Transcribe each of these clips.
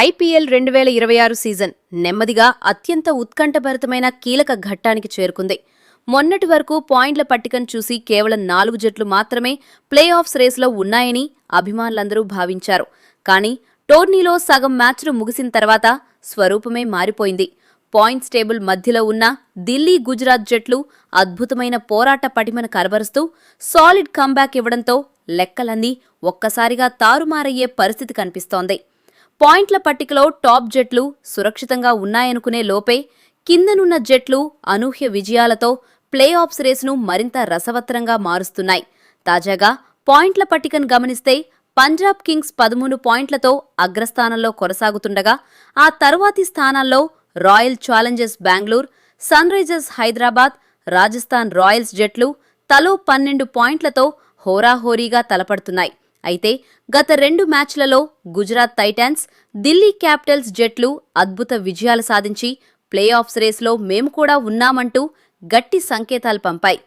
IPL 2026 season నెమ్మదిగా అత్యంత ఉత్కంఠభరితమైన కీలక ఘట్టానికి చేరుకుంది. మొన్నటి వరకు పాయింట్ల పట్టికను చూసి కేవలం 4 జట్లు మాత్రమే ప్లే ఆఫ్స్ రేసులో ఉన్నాయని అభిమానులందరూ భావించారు. కానీ టోర్నీలో సగం మ్యాచ్లు ముగిసిన తర్వాత స్వరూపమే మారిపోయింది. పాయింట్స్ టేబుల్ మధ్యలో ఉన్న ఢిల్లీ, గుజరాత్ జట్లు అద్భుతమైన పోరాట పటిమను కనబరుస్తూ సాలిడ్ కంబ్యాక్ ఇవ్వడంతో లెక్కలన్నీ ఒక్కసారిగా తారుమారయ్యే పరిస్థితి కనిపిస్తోంది. పాయింట్ల పట్టికలో టాప్ జట్లు సురక్షితంగా ఉన్నాయనుకునే లోపే కిందనున్న జట్లు అనూహ్య విజయాలతో ప్లే ఆఫ్స్ రేసును మరింత రసవత్తరంగా మారుస్తున్నాయి. తాజాగా పాయింట్ల పట్టికను గమనిస్తే పంజాబ్ కింగ్స్ 13 పాయింట్లతో అగ్రస్థానంలో కొనసాగుతుండగా ఆ తరువాతి స్థానాల్లో Royal Challengers Bengaluru, Sunrisers Hyderabad, Rajasthan Royals జట్లు తలో 12 పాయింట్లతో హోరాహోరీగా తలపడుతున్నాయి. అయితే గత 2 మ్యాచ్లలో గుజరాత్ టైటాన్స్, ఢిల్లీ క్యాపిటల్స్ జట్లు అద్భుత విజయాలు సాధించి ప్లే ఆఫ్స్ రేసులో మేము కూడా ఉన్నామంటూ గట్టి సంకేతాలు పంపాయి.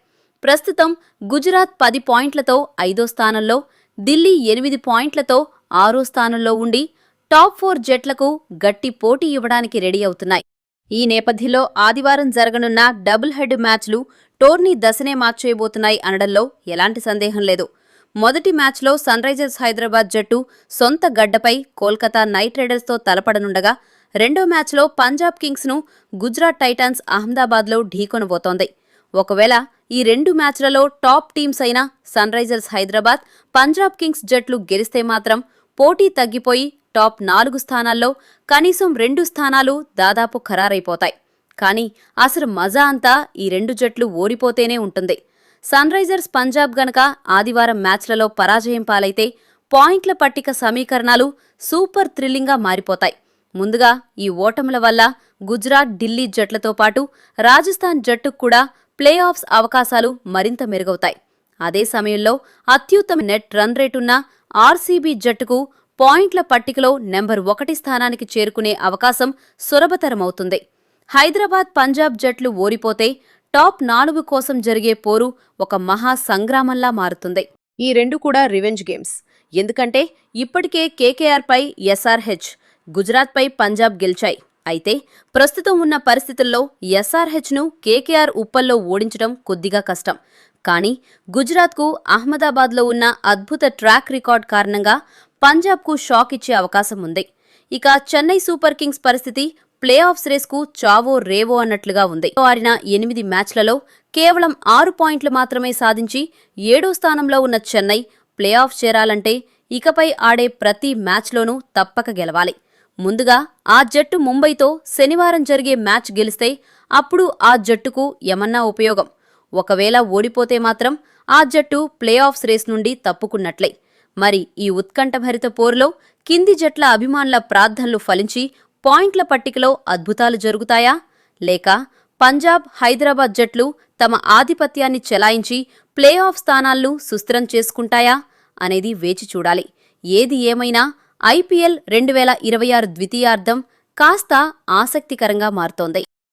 ప్రస్తుతం గుజరాత్ 10 పాయింట్లతో 5వ స్థానంలో, ఢిల్లీ 8 పాయింట్లతో 6వ స్థానంలో ఉండి టాప్ 4 జట్లకు గట్టి పోటీ ఇవ్వడానికి రెడీ అవుతున్నాయి. ఈ నేపథ్యంలో ఆదివారం జరగనున్న డబుల్ హెడ్ మ్యాచ్లు టోర్నీ దశనే మార్చేయబోతున్నాయి అనడంలో ఎలాంటి సందేహం లేదు. మొదటి మ్యాచ్లో సన్ రైజర్స్ హైదరాబాద్ జట్టు సొంత గడ్డపై కోల్కతా నైట్ రైడర్స్తో తలపడనుండగా, రెండో మ్యాచ్లో పంజాబ్ కింగ్స్ను గుజరాత్ టైటాన్స్ అహ్మదాబాద్లో ఢీకొనబోతోంది. ఒకవేళ ఈ 2 మ్యాచ్లలో టాప్ టీమ్స్ అయిన Sunrisers Hyderabad, Punjab Kings జట్లు గెలిస్తే మాత్రం పోటీ తగ్గిపోయి టాప్ 4 స్థానాల్లో కనీసం 2 స్థానాలు దాదాపు ఖరారైపోతాయి. కానీ అసలు మజా అంతా ఈ 2 జట్లు ఓడిపోతేనే ఉంటుంది. సన్ రైజర్స్ పంజాబ్ గనక ఆదివారం మ్యాచ్లలో పరాజయం పాలైతే పాయింట్ల పట్టిక సమీకరణాలు సూపర్ థ్రిల్లింగ్గా మారిపోతాయి. ముందుగా ఈ ఓటముల వల్ల గుజరాత్, ఢిల్లీ జట్లతో పాటు రాజస్థాన్ జట్టుకు కూడా ప్లే ఆఫ్స్ అవకాశాలు మరింత మెరుగవుతాయి. అదే సమయంలో అత్యుత్తమ నెట్ రన్ రేటున్న ఆర్సీబీ జట్టుకు పాయింట్ల పట్టికలో నెంబర్ 1 స్థానానికి చేరుకునే అవకాశం సులభతరమవుతుంది. హైదరాబాద్, పంజాబ్ జట్లు ఓడిపోతే టాప్ 4 కోసం జరిగే పోరు ఒక మహా సంగ్రామంలా మారుతుంది. ఈ 2 కూడా రివెంజ్ గేమ్స్. ఎందుకంటే ఇప్పటికే కేకేఆర్పై ఎస్ఆర్హెచ్, గుజరాత్పై పంజాబ్ గెలిచాయి. అయితే ప్రస్తుతం ఉన్న పరిస్థితుల్లో ఎస్ఆర్హెచ్ను కేకేఆర్ ఉప్పల్లో ఓడించడం కొద్దిగా కష్టం. కానీ గుజరాత్కు అహ్మదాబాద్లో ఉన్న అద్భుత ట్రాక్ రికార్డ్ కారణంగా పంజాబ్కు షాక్ ఇచ్చే అవకాశం ఉంది. ఇక చెన్నై సూపర్ కింగ్స్ పరిస్థితి ప్లే ఆఫ్స్ రేస్కు చావో రేవో అన్నట్లుగా ఉంది. ఆడిన 8 మ్యాచ్లలో కేవలం 6 పాయింట్లు మాత్రమే సాధించి 7వ స్థానంలో ఉన్న చెన్నై ప్లే ఆఫ్ చేరాలంటే ఇకపై ఆడే ప్రతి మ్యాచ్లోనూ తప్పక గెలవాలి. ముందుగా ఆ జట్టు ముంబైతో శనివారం జరిగే మ్యాచ్ గెలిస్తే అప్పుడు ఆ జట్టుకు ఏమన్నా ఉపయోగం. ఒకవేళ ఓడిపోతే మాత్రం ఆ జట్టు ప్లే ఆఫ్స్ రేస్ నుండి తప్పుకున్నట్లే. మరి ఈ ఉత్కంఠభరిత పోరులో కింది జట్ల అభిమానుల ప్రార్థనలు ఫలించి పాయింట్ల పట్టికలో అద్భుతాలు జరుగుతాయా? లేక పంజాబ్, హైదరాబాద్ జట్లు తమ ఆధిపత్యాన్ని చెలాయించి ప్లే ఆఫ్ స్థానాలను సుస్థిరం చేసుకుంటాయా అనేది వేచి చూడాలి. ఏది ఏమైనా ఐపీఎల్ 2026 ద్వితీయార్ధం కాస్త ఆసక్తికరంగా మారుతోంది.